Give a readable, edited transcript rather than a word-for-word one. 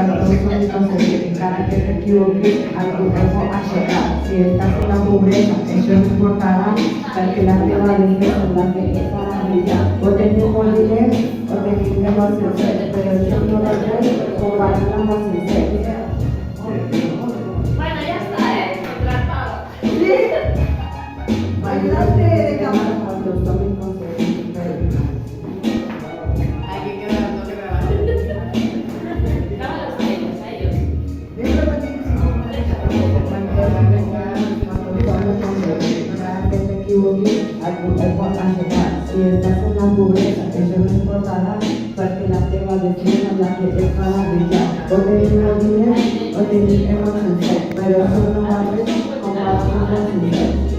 todos son inconcebibles. Cada que te equivoques, algo debo aceptar. Si estás en la pobreza, eso no importará. Porque la tierra de Dios es la que es para brillar. O tenemos dinero, o tenemos sinceridad. Pero yo no lo doy, o bailamos sinceridad. Bueno, ya está, contratado. Bailaste de cámara. Cuando son inconcebibles. Hay que quedar, no le grabar. Grábalos a ellos. Si estás en la pobreza, eso no importará, porque la tierra de Dios es la que es para brillar. O tenemos dinero, o tenemos sinceridad, pero eso no vale comparado con la sinceridad.